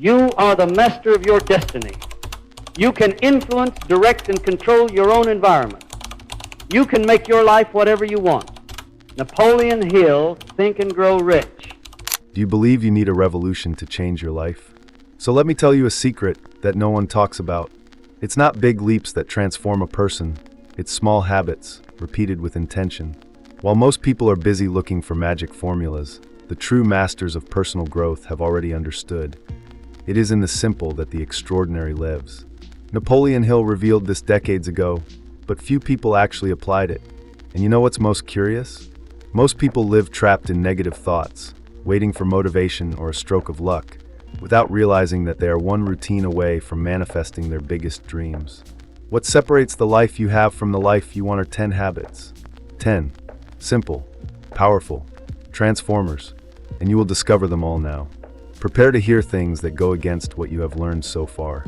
You are the master of your destiny. You can influence, direct, and control your own environment. You can make your life whatever you want. Napoleon Hill, Think and Grow Rich. Do you believe you need a revolution to change your life? So let me tell you a secret that no one talks about. It's not big leaps that transform a person. It's small habits, repeated with intention. While most people are busy looking for magic formulas, the true masters of personal growth have already understood. It is in the simple that the extraordinary lives. Napoleon Hill revealed this decades ago, but few people actually applied it. And you know what's most curious? Most people live trapped in negative thoughts, waiting for motivation or a stroke of luck, without realizing that they are one routine away from manifesting their biggest dreams. What separates the life you have from the life you want are 10 habits. 10. Simple, powerful, transformers, and you will discover them all now. Prepare to hear things that go against what you have learned so far.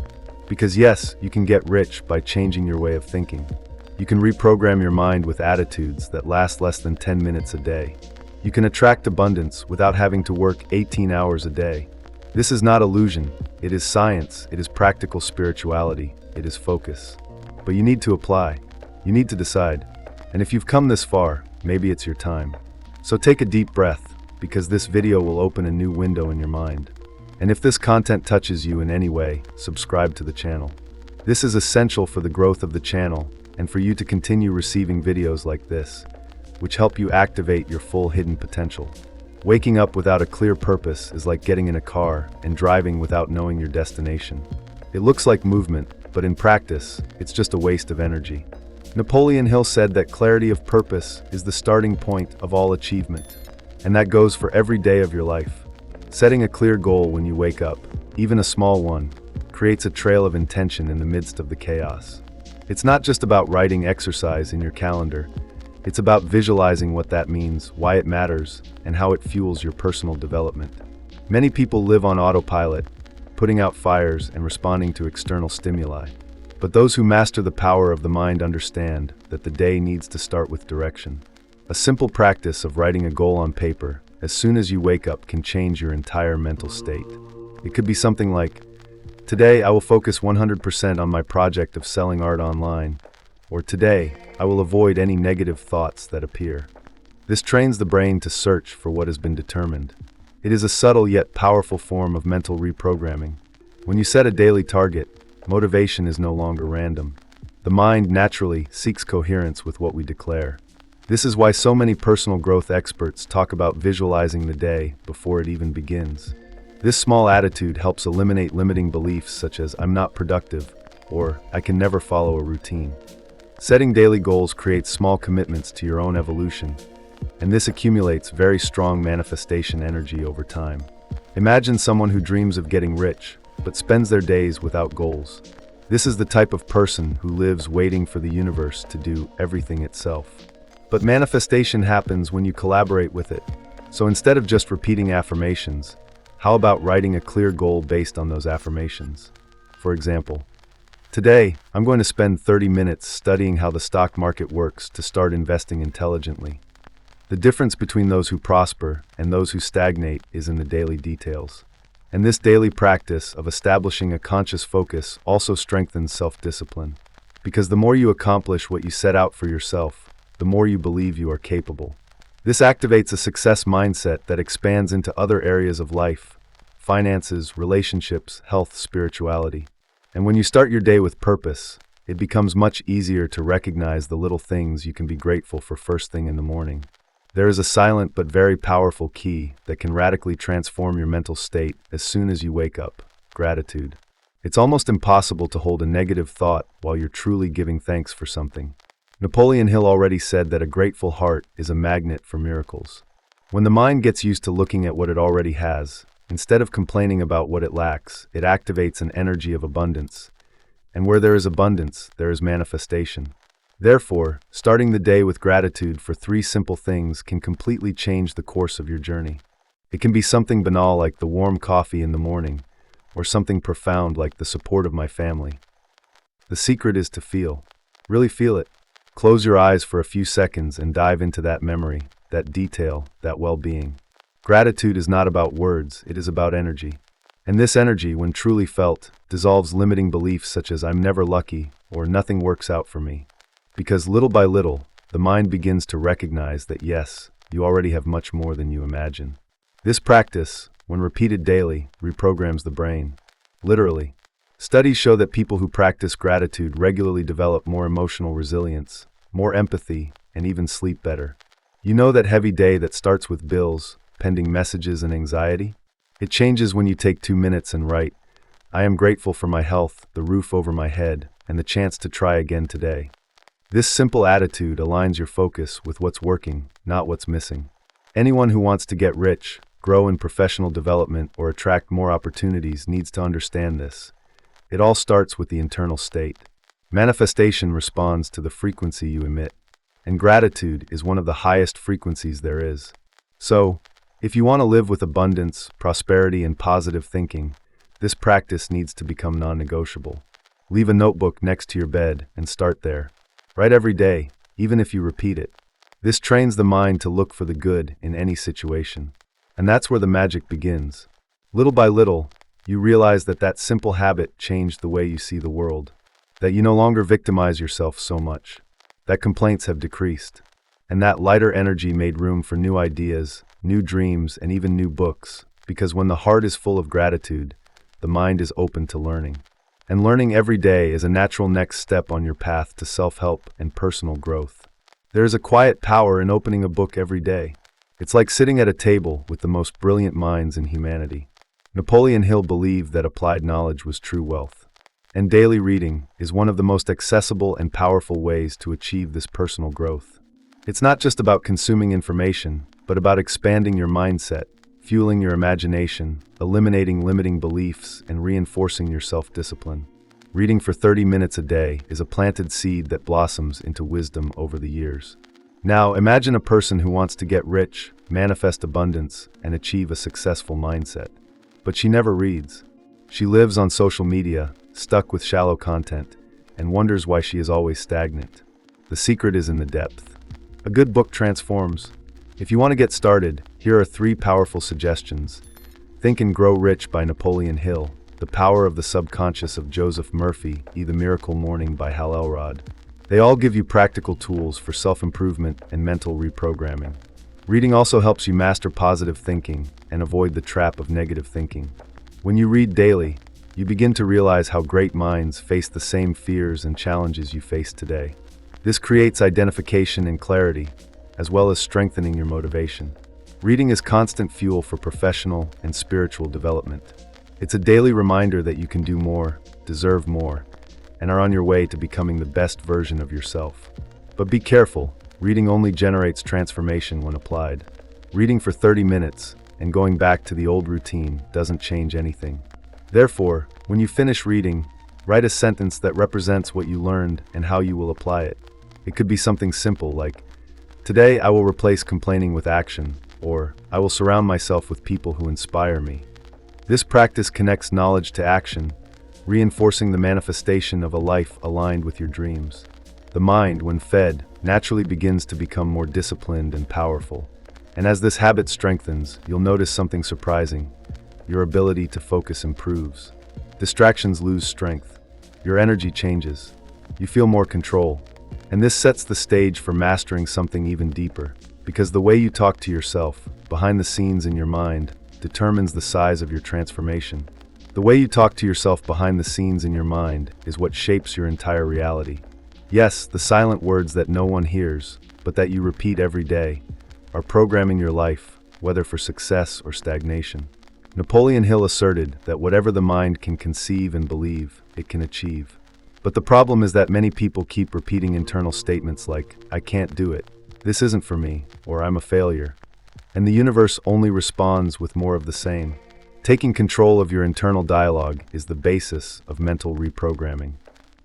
Because yes, you can get rich by changing your way of thinking. You can reprogram your mind with attitudes that last less than 10 minutes a day. You can attract abundance without having to work 18 hours a day. This is not illusion. It is science. It is practical spirituality. It is focus. But you need to apply. You need to decide. And if you've come this far, maybe it's your time. So take a deep breath, because this video will open a new window in your mind. And if this content touches you in any way, subscribe to the channel. This is essential for the growth of the channel and for you to continue receiving videos like this, which help you activate your full hidden potential. Waking up without a clear purpose is like getting in a car and driving without knowing your destination. It looks like movement, but in practice, it's just a waste of energy. Napoleon Hill said that clarity of purpose is the starting point of all achievement, and that goes for every day of your life. Setting a clear goal when you wake up, even a small one, creates a trail of intention in the midst of the chaos. It's not just about writing exercise in your calendar. It's about visualizing what that means, why it matters, and how it fuels your personal development. Many people live on autopilot, putting out fires and responding to external stimuli. But those who master the power of the mind understand that the day needs to start with direction. A simple practice of writing a goal on paper as soon as you wake up can change your entire mental state. It could be something like, today I will focus 100% on my project of selling art online, or today I will avoid any negative thoughts that appear. This trains the brain to search for what has been determined. It is a subtle yet powerful form of mental reprogramming. When you set a daily target, motivation is no longer random. The mind naturally seeks coherence with what we declare. This is why so many personal growth experts talk about visualizing the day before it even begins. This small attitude helps eliminate limiting beliefs such as "I'm not productive" or "I can never follow a routine." Setting daily goals creates small commitments to your own evolution, and this accumulates very strong manifestation energy over time. Imagine someone who dreams of getting rich, but spends their days without goals. This is the type of person who lives waiting for the universe to do everything itself. But manifestation happens when you collaborate with it. So instead of just repeating affirmations, how about writing a clear goal based on those affirmations? For example, today, I'm going to spend 30 minutes studying how the stock market works to start investing intelligently. The difference between those who prosper and those who stagnate is in the daily details. And this daily practice of establishing a conscious focus also strengthens self-discipline. Because the more you accomplish what you set out for yourself, the more you believe you are capable. This activates a success mindset that expands into other areas of life: finances, relationships, health, spirituality. And when you start your day with purpose, it becomes much easier to recognize the little things you can be grateful for first thing in the morning. There is a silent but very powerful key that can radically transform your mental state as soon as you wake up: gratitude. It's almost impossible to hold a negative thought while you're truly giving thanks for something. Napoleon Hill already said that a grateful heart is a magnet for miracles. When the mind gets used to looking at what it already has, instead of complaining about what it lacks, it activates an energy of abundance. And where there is abundance, there is manifestation. Therefore, starting the day with gratitude for 3 simple things can completely change the course of your journey. It can be something banal like the warm coffee in the morning, or something profound like the support of my family. The secret is to feel. Really feel it. Close your eyes for a few seconds and dive into that memory, that detail, that well-being. Gratitude is not about words, it is about energy. And this energy, when truly felt, dissolves limiting beliefs such as "I'm never lucky" or "nothing works out for me." Because little by little, the mind begins to recognize that yes, you already have much more than you imagine. This practice, when repeated daily, reprograms the brain. Literally. Studies show that people who practice gratitude regularly develop more emotional resilience, more empathy, and even sleep better. You know that heavy day that starts with bills, pending messages, and anxiety? It changes when you take 2 minutes and write, "I am grateful for my health, the roof over my head, and the chance to try again today." This simple attitude aligns your focus with what's working, not what's missing. Anyone who wants to get rich, grow in professional development, or attract more opportunities needs to understand this. It all starts with the internal state. Manifestation responds to the frequency you emit, and gratitude is one of the highest frequencies there is. So, if you want to live with abundance, prosperity, and positive thinking, this practice needs to become non-negotiable. Leave a notebook next to your bed and start there. Write every day, even if you repeat it. This trains the mind to look for the good in any situation. And that's where the magic begins. Little by little, you realize that that simple habit changed the way you see the world. That you no longer victimize yourself so much. That complaints have decreased. And that lighter energy made room for new ideas, new dreams, and even new books. Because when the heart is full of gratitude, the mind is open to learning. And learning every day is a natural next step on your path to self-help and personal growth. There is a quiet power in opening a book every day. It's like sitting at a table with the most brilliant minds in humanity. Napoleon Hill believed that applied knowledge was true wealth. And daily reading is one of the most accessible and powerful ways to achieve this personal growth. It's not just about consuming information, but about expanding your mindset, fueling your imagination, eliminating limiting beliefs, and reinforcing your self-discipline. Reading for 30 minutes a day is a planted seed that blossoms into wisdom over the years. Now, imagine a person who wants to get rich, manifest abundance, and achieve a successful mindset. But she never reads. She lives on social media, stuck with shallow content, and wonders why she is always stagnant. The secret is in the depth. A good book transforms. If you want to get started, here are 3 powerful suggestions. Think and Grow Rich by Napoleon Hill, The Power of the Subconscious of Joseph Murphy, The Miracle Morning by Hal Elrod. They all give you practical tools for self-improvement and mental reprogramming. Reading also helps you master positive thinking and avoid the trap of negative thinking. When you read daily, you begin to realize how great minds face the same fears and challenges you face today. This creates identification and clarity, as well as strengthening your motivation. Reading is constant fuel for professional and spiritual development. It's a daily reminder that you can do more, deserve more, and are on your way to becoming the best version of yourself. But be careful, reading only generates transformation when applied. Reading for 30 minutes and going back to the old routine doesn't change anything. Therefore, when you finish reading, write a sentence that represents what you learned and how you will apply it. It could be something simple like, "Today I will replace complaining with action," or "I will surround myself with people who inspire me." This practice connects knowledge to action, reinforcing the manifestation of a life aligned with your dreams. The mind, when fed, naturally begins to become more disciplined and powerful. And as this habit strengthens, you'll notice something surprising. Your ability to focus improves. Distractions lose strength. Your energy changes. You feel more control. And this sets the stage for mastering something even deeper. Because the way you talk to yourself, behind the scenes in your mind, determines the size of your transformation. The way you talk to yourself behind the scenes in your mind is what shapes your entire reality. Yes, the silent words that no one hears, but that you repeat every day, are programming your life, whether for success or stagnation. Napoleon Hill asserted that whatever the mind can conceive and believe, it can achieve. But the problem is that many people keep repeating internal statements like, "I can't do it," "This isn't for me," or "I'm a failure." And the universe only responds with more of the same. Taking control of your internal dialogue is the basis of mental reprogramming.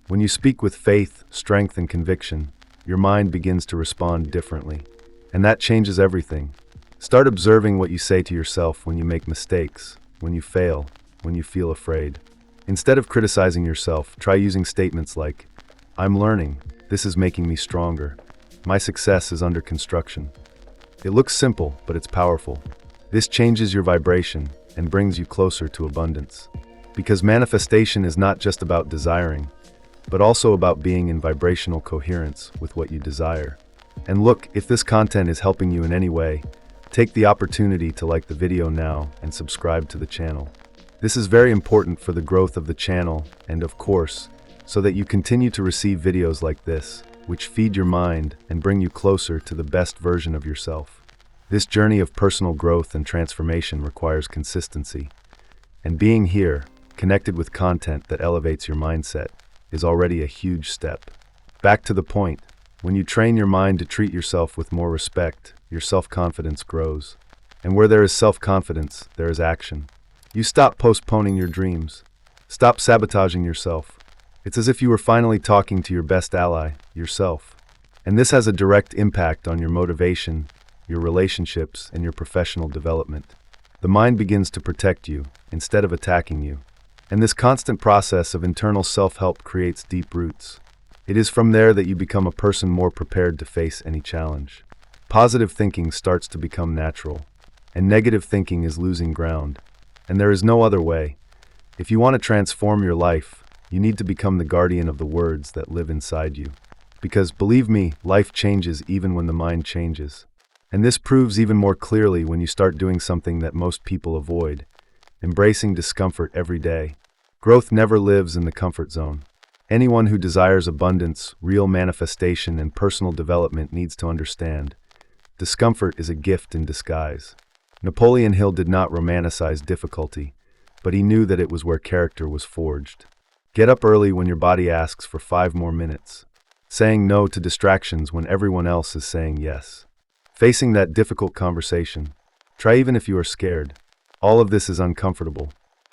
When you speak with faith, strength, and conviction, your mind begins to respond differently. And that changes everything. Start observing what you say to yourself when you make mistakes, when you fail, when you feel afraid. Instead of criticizing yourself, try using statements like, "I'm learning, this is making me stronger, my success is under construction." It looks simple, but it's powerful. This changes your vibration, and brings you closer to abundance. Because manifestation is not just about desiring, but also about being in vibrational coherence with what you desire. And look, if this content is helping you in any way, take the opportunity to like the video now and subscribe to the channel. This is very important for the growth of the channel and, of course, so that you continue to receive videos like this, which feed your mind and bring you closer to the best version of yourself. This journey of personal growth and transformation requires consistency. And being here, connected with content that elevates your mindset, is already a huge step. Back to the point, when you train your mind to treat yourself with more respect, your self-confidence grows. And where there is self-confidence, there is action. You stop postponing your dreams. Stop sabotaging yourself. It's as if you were finally talking to your best ally, yourself. And this has a direct impact on your motivation, your relationships, and your professional development. The mind begins to protect you, instead of attacking you. And this constant process of internal self-help creates deep roots. It is from there that you become a person more prepared to face any challenge. Positive thinking starts to become natural, and negative thinking is losing ground. And there is no other way. If you want to transform your life, you need to become the guardian of the words that live inside you. Because, believe me, life changes even when the mind changes. And this proves even more clearly when you start doing something that most people avoid, embracing discomfort every day. Growth never lives in the comfort zone. Anyone who desires abundance, real manifestation, and personal development needs to understand. Discomfort is a gift in disguise. Napoleon Hill did not romanticize difficulty, but he knew that it was where character was forged. Get up early when your body asks for 5 more minutes. Saying no to distractions when everyone else is saying yes. Facing that difficult conversation. Try even if you are scared. All of this is uncomfortable.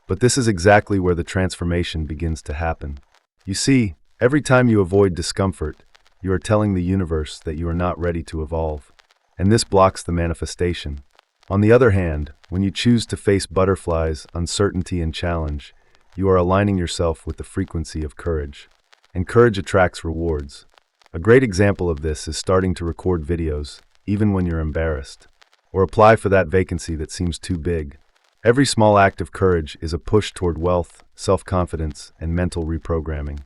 But this is exactly where the transformation begins to happen. You see, every time you avoid discomfort, you are telling the universe that you are not ready to evolve. And this blocks the manifestation. On the other hand, when you choose to face butterflies, uncertainty, and challenge, you are aligning yourself with the frequency of courage. And courage attracts rewards. A great example of this is starting to record videos, even when you're embarrassed. Or apply for that vacancy that seems too big. Every small act of courage is a push toward wealth, self-confidence, and mental reprogramming.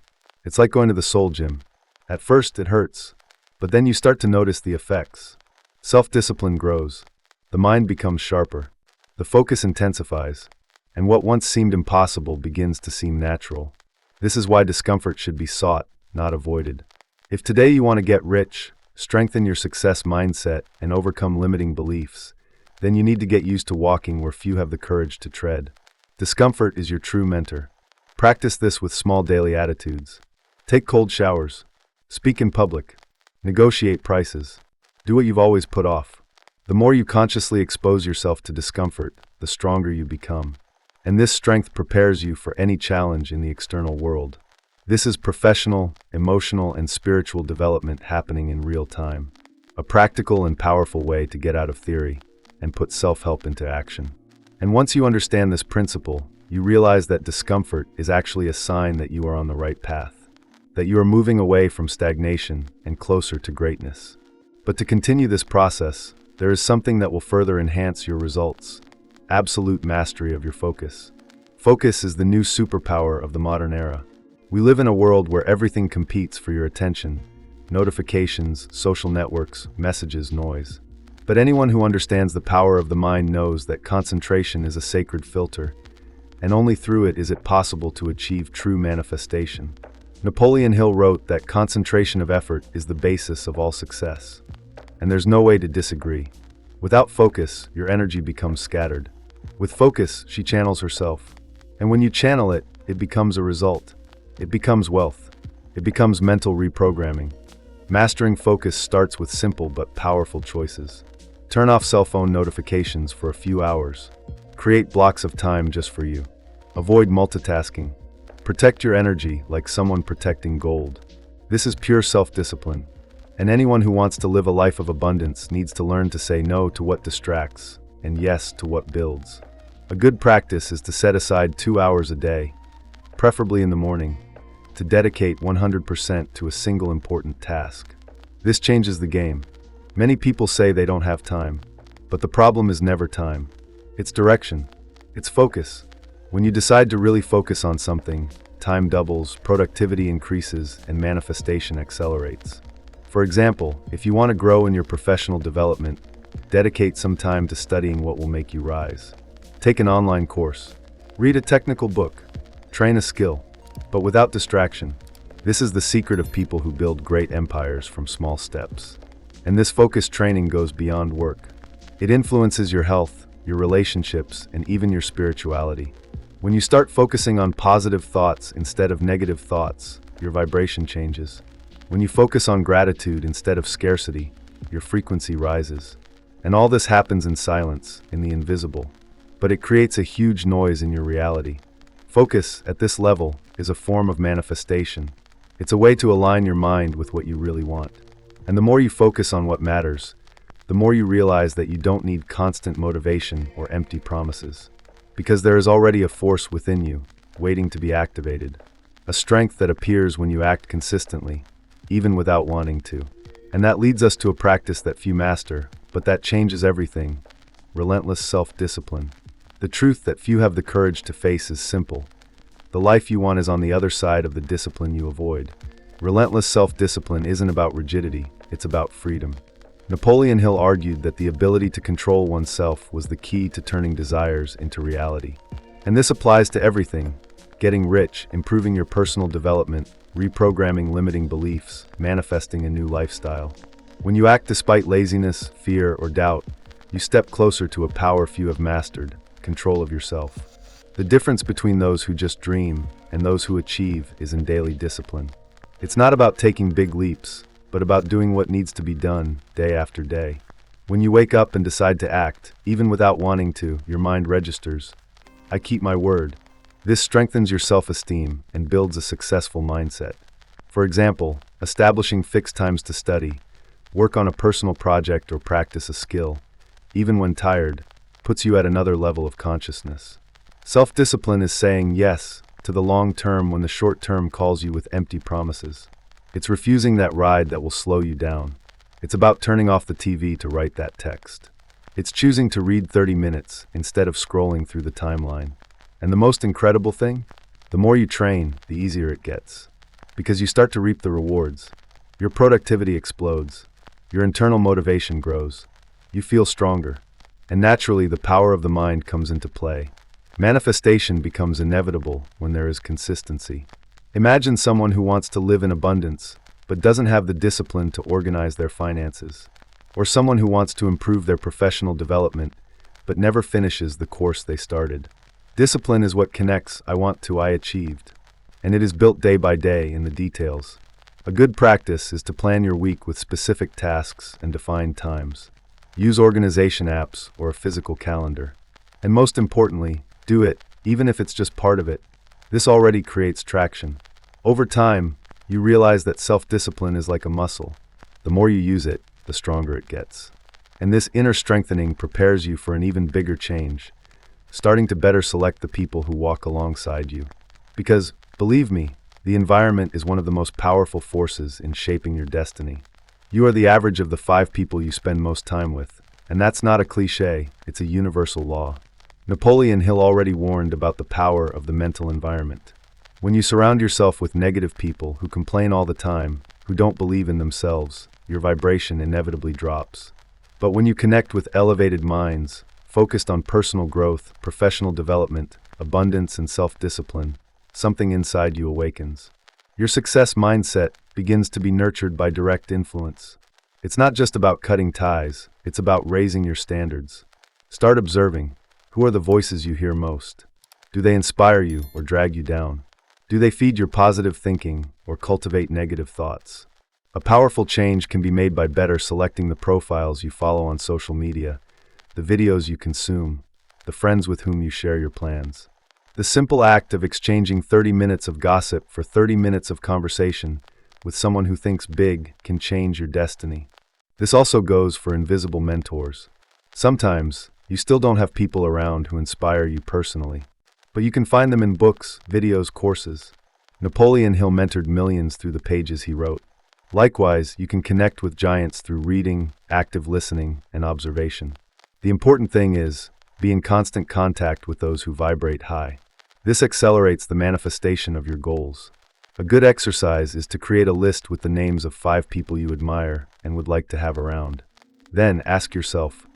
It's like going to the soul gym. At first, it hurts, but then you start to notice the effects. Self-discipline grows. The mind becomes sharper. The focus intensifies. And what once seemed impossible begins to seem natural. This is why discomfort should be sought, not avoided. If today you want to get rich, strengthen your success mindset, and overcome limiting beliefs, then you need to get used to walking where few have the courage to tread. Discomfort is your true mentor. Practice this with small daily attitudes. Take cold showers. Speak in public. Negotiate prices. Do what you've always put off. The more you consciously expose yourself to discomfort, the stronger you become. And this strength prepares you for any challenge in the external world. This is professional, emotional, and spiritual development happening in real time. A practical and powerful way to get out of theory and put self-help into action. And once you understand this principle, you realize that discomfort is actually a sign that you are on the right path, that you are moving away from stagnation and closer to greatness. But to continue this process, there is something that will further enhance your results: absolute mastery of your focus. Focus is the new superpower of the modern era. We live in a world where everything competes for your attention: notifications, social networks, messages, noise. But anyone who understands the power of the mind knows that concentration is a sacred filter, and only through it is it possible to achieve true manifestation. Napoleon Hill wrote that concentration of effort is the basis of all success. And there's no way to disagree. Without focus, your energy becomes scattered. With focus, she channels herself. And when you channel it, it becomes a result. It becomes wealth. It becomes mental reprogramming. Mastering focus starts with simple but powerful choices. Turn off cell phone notifications for a few hours. Create blocks of time just for you. Avoid multitasking. Protect your energy like someone protecting gold. This is pure self-discipline. And anyone who wants to live a life of abundance needs to learn to say no to what distracts and yes to what builds. A good practice is to set aside 2 hours a day, preferably in the morning, to dedicate 100% to a single important task. This changes the game. Many people say they don't have time, but the problem is never time. It's direction. It's focus. When you decide to really focus on something, time doubles, productivity increases, and manifestation accelerates. For example, if you want to grow in your professional development, dedicate some time to studying what will make you rise. Take an online course. Read a technical book. Train a skill. But without distraction. This is the secret of people who build great empires from small steps. And this focused training goes beyond work. It influences your health, your relationships, and even your spirituality. When you start focusing on positive thoughts instead of negative thoughts, your vibration changes. When you focus on gratitude instead of scarcity, your frequency rises. And all this happens in silence, in the invisible. But it creates a huge noise in your reality. Focus, at this level, is a form of manifestation. It's a way to align your mind with what you really want. And the more you focus on what matters, the more you realize that you don't need constant motivation or empty promises. Because there is already a force within you, waiting to be activated. A strength that appears when you act consistently, even without wanting to. And that leads us to a practice that few master, but that changes everything. Relentless self-discipline. The truth that few have the courage to face is simple. The life you want is on the other side of the discipline you avoid. Relentless self-discipline isn't about rigidity, it's about freedom. Napoleon Hill argued that the ability to control oneself was the key to turning desires into reality. And this applies to everything: getting rich, improving your personal development, reprogramming limiting beliefs, manifesting a new lifestyle. When you act despite laziness, fear, or doubt, you step closer to a power few have mastered: control of yourself. The difference between those who just dream and those who achieve is in daily discipline. It's not about taking big leaps, but about doing what needs to be done day after day. When you wake up and decide to act, even without wanting to, your mind registers, "I keep my word." This strengthens your self-esteem and builds a successful mindset. For example, establishing fixed times to study, work on a personal project, or practice a skill, even when tired, puts you at another level of consciousness. Self-discipline is saying yes to the long term when the short term calls you with empty promises. It's refusing that ride that will slow you down. It's about turning off the TV to write that text. It's choosing to read 30 minutes instead of scrolling through the timeline. And the most incredible thing? The more you train, the easier it gets. Because you start to reap the rewards. Your productivity explodes. Your internal motivation grows. You feel stronger. And naturally, the power of the mind comes into play. Manifestation becomes inevitable when there is consistency. Imagine someone who wants to live in abundance, but doesn't have the discipline to organize their finances. Or someone who wants to improve their professional development, but never finishes the course they started. Discipline is what connects "I want" to "I achieved." And it is built day by day in the details. A good practice is to plan your week with specific tasks and defined times. Use organization apps or a physical calendar. And most importantly, do it, even if it's just part of it. This already creates traction. Over time, you realize that self-discipline is like a muscle. The more you use it, the stronger it gets. And this inner strengthening prepares you for an even bigger change, starting to better select the people who walk alongside you. Because, believe me, the environment is one of the most powerful forces in shaping your destiny. You are the average of the 5 people you spend most time with. And that's not a cliché, it's a universal law. Napoleon Hill already warned about the power of the mental environment. When you surround yourself with negative people who complain all the time, who don't believe in themselves, your vibration inevitably drops. But when you connect with elevated minds, focused on personal growth, professional development, abundance, and self-discipline, something inside you awakens. Your success mindset begins to be nurtured by direct influence. It's not just about cutting ties, it's about raising your standards. Start observing. Who are the voices you hear most? Do they inspire you or drag you down? Do they feed your positive thinking or cultivate negative thoughts? A powerful change can be made by better selecting the profiles you follow on social media, the videos you consume, the friends with whom you share your plans. The simple act of exchanging 30 minutes of gossip for 30 minutes of conversation with someone who thinks big can change your destiny. This also goes for invisible mentors. Sometimes, you still don't have people around who inspire you personally, but you can find them in books, videos, courses. Napoleon Hill mentored millions through the pages he wrote. Likewise, you can connect with giants through reading, active listening, and observation. The important thing is, Be in constant contact with those who vibrate high. This accelerates the manifestation of your goals. A good exercise is to create a list with the names of 5 people you admire and would like to have around. Then ask yourself,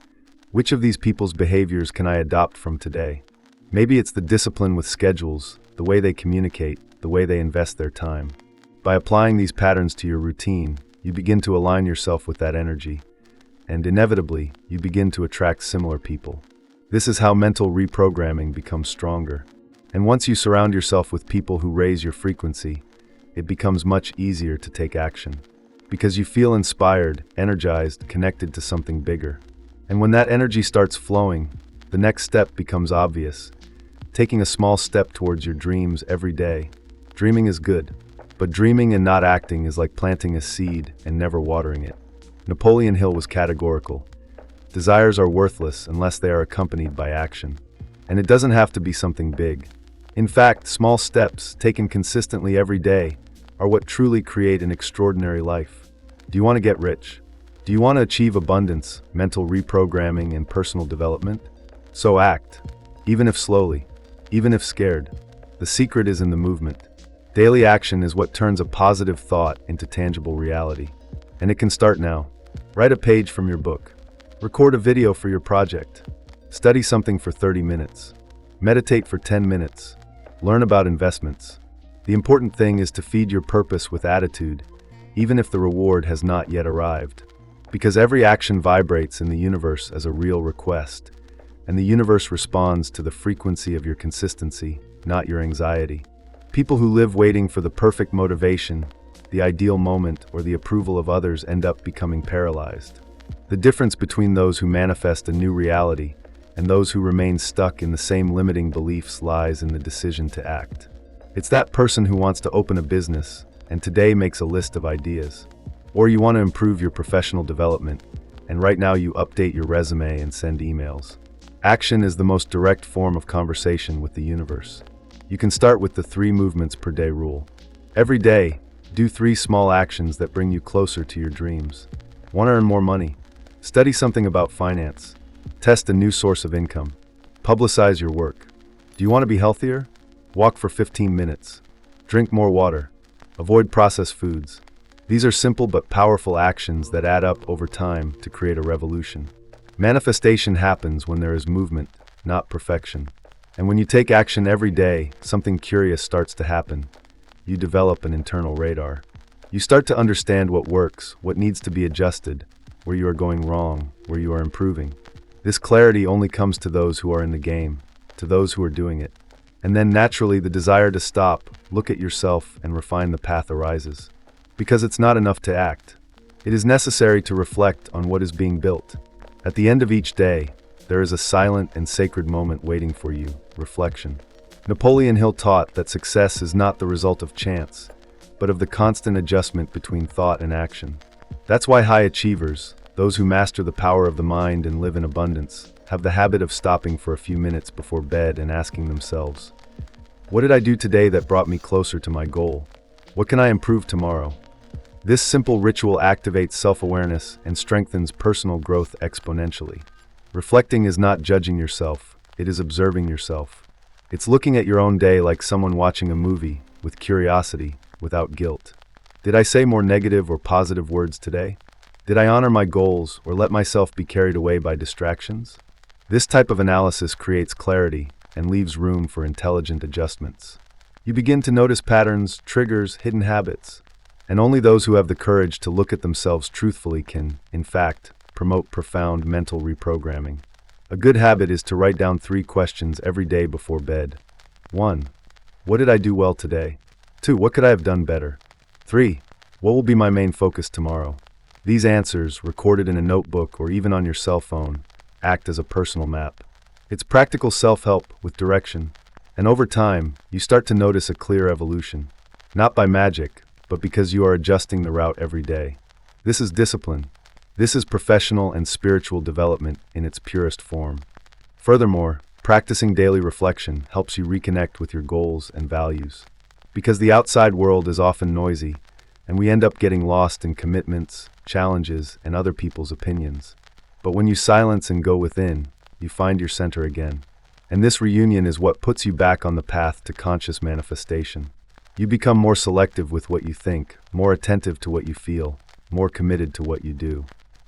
which of these people's behaviors can I adopt from today? Maybe it's the discipline with schedules, the way they communicate, the way they invest their time. By applying these patterns to your routine, you begin to align yourself with that energy, and inevitably, you begin to attract similar people. This is how mental reprogramming becomes stronger. And once you surround yourself with people who raise your frequency, it becomes much easier to take action. Because you feel inspired, energized, connected to something bigger. And when that energy starts flowing, the next step becomes obvious. Taking a small step towards your dreams every day. Dreaming is good, but dreaming and not acting is like planting a seed and never watering it. Napoleon Hill was categorical. Desires are worthless unless they are accompanied by action. And it doesn't have to be something big. In fact, small steps, taken consistently every day, are what truly create an extraordinary life. Do you want to get rich? Do you want to achieve abundance, mental reprogramming, and personal development? So act, even if slowly, even if scared. The secret is in the movement. Daily action is what turns a positive thought into tangible reality. And it can start now. Write a page from your book. Record a video for your project. Study something for 30 minutes. Meditate for 10 minutes. Learn about investments. The important thing is to feed your purpose with attitude, even if the reward has not yet arrived. Because every action vibrates in the universe as a real request, and the universe responds to the frequency of your consistency, not your anxiety. People who live waiting for the perfect motivation, the ideal moment, or the approval of others end up becoming paralyzed. The difference between those who manifest a new reality and those who remain stuck in the same limiting beliefs lies in the decision to act. It's that person who wants to open a business and today makes a list of ideas. Or you want to improve your professional development, and right now you update your resume and send emails. Action is the most direct form of conversation with the universe. You can start with the 3 movements per day rule. Every day, do 3 small actions that bring you closer to your dreams. Want to earn more money? Study something about finance. Test a new source of income. Publicize your work. Do you want to be healthier? Walk for 15 minutes. Drink more water. Avoid processed foods. These are simple but powerful actions that add up over time to create a revolution. Manifestation happens when there is movement, not perfection. And when you take action every day, something curious starts to happen. You develop an internal radar. You start to understand what works, what needs to be adjusted, where you are going wrong, where you are improving. This clarity only comes to those who are in the game, to those who are doing it. And then naturally the desire to stop, look at yourself, and refine the path arises. Because it's not enough to act. It is necessary to reflect on what is being built. At the end of each day, there is a silent and sacred moment waiting for you, reflection. Napoleon Hill taught that success is not the result of chance, but of the constant adjustment between thought and action. That's why high achievers, those who master the power of the mind and live in abundance, have the habit of stopping for a few minutes before bed and asking themselves, what did I do today that brought me closer to my goal? What can I improve tomorrow? This simple ritual activates self-awareness and strengthens personal growth exponentially. Reflecting is not judging yourself, it is observing yourself. It's looking at your own day like someone watching a movie, with curiosity, without guilt. Did I say more negative or positive words today? Did I honor my goals or let myself be carried away by distractions? This type of analysis creates clarity and leaves room for intelligent adjustments. You begin to notice patterns, triggers, hidden habits, and only those who have the courage to look at themselves truthfully can, in fact, promote profound mental reprogramming. A good habit is to write down 3 questions every day before bed. 1. What did I do well today? 2. What could I have done better? 3. What will be my main focus tomorrow? These answers, recorded in a notebook or even on your cell phone, act as a personal map. It's practical self-help with direction, and over time, you start to notice a clear evolution. Not by magic, but because you are adjusting the route every day. This is discipline. This is professional and spiritual development in its purest form. Furthermore, practicing daily reflection helps you reconnect with your goals and values. Because the outside world is often noisy, and we end up getting lost in commitments, challenges, and other people's opinions. But when you silence and go within, you find your center again. And this reunion is what puts you back on the path to conscious manifestation. You become more selective with what you think, more attentive to what you feel, more committed to what you do.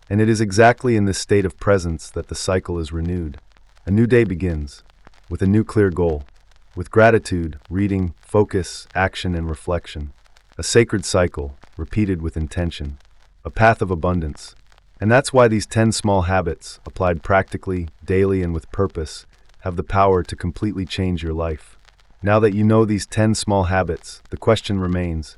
And it is exactly in this state of presence that the cycle is renewed. A new day begins, with a new clear goal, with gratitude, reading, focus, action, and reflection. A sacred cycle, repeated with intention. A path of abundance. And that's why these 10 small habits, applied practically, daily, and with purpose, have the power to completely change your life. Now that you know these 10 small habits, the question remains,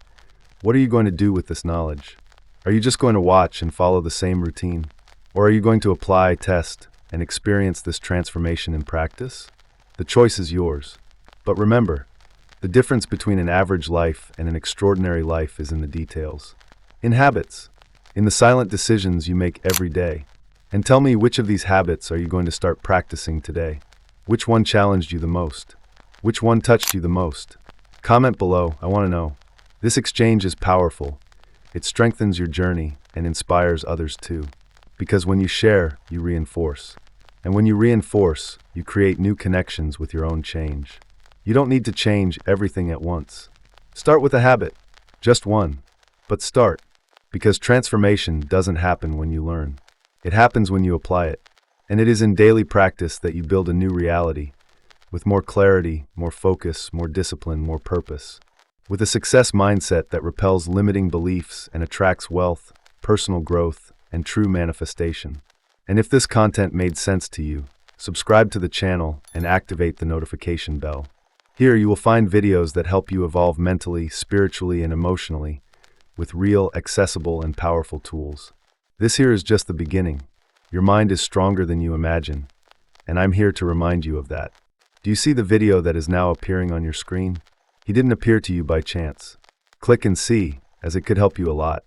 what are you going to do with this knowledge? Are you just going to watch and follow the same routine? Or are you going to apply, test, and experience this transformation in practice? The choice is yours. But remember, the difference between an average life and an extraordinary life is in the details. In habits. In the silent decisions you make every day. And tell me, which of these habits are you going to start practicing today? Which one challenged you the most? Which one touched you the most? Comment below, I want to know. This exchange is powerful. It strengthens your journey and inspires others too. Because when you share, you reinforce. And when you reinforce, you create new connections with your own change. You don't need to change everything at once. Start with a habit. Just one. But start. Because transformation doesn't happen when you learn. It happens when you apply it. And it is in daily practice that you build a new reality, with more clarity, more focus, more discipline, more purpose. With a success mindset that repels limiting beliefs and attracts wealth, personal growth, and true manifestation. And if this content made sense to you, subscribe to the channel and activate the notification bell. Here you will find videos that help you evolve mentally, spiritually, and emotionally, with real, accessible, and powerful tools. This here is just the beginning. Your mind is stronger than you imagine, and I'm here to remind you of that. Do you see the video that is now appearing on your screen? He didn't appear to you by chance. Click and see, as it could help you a lot.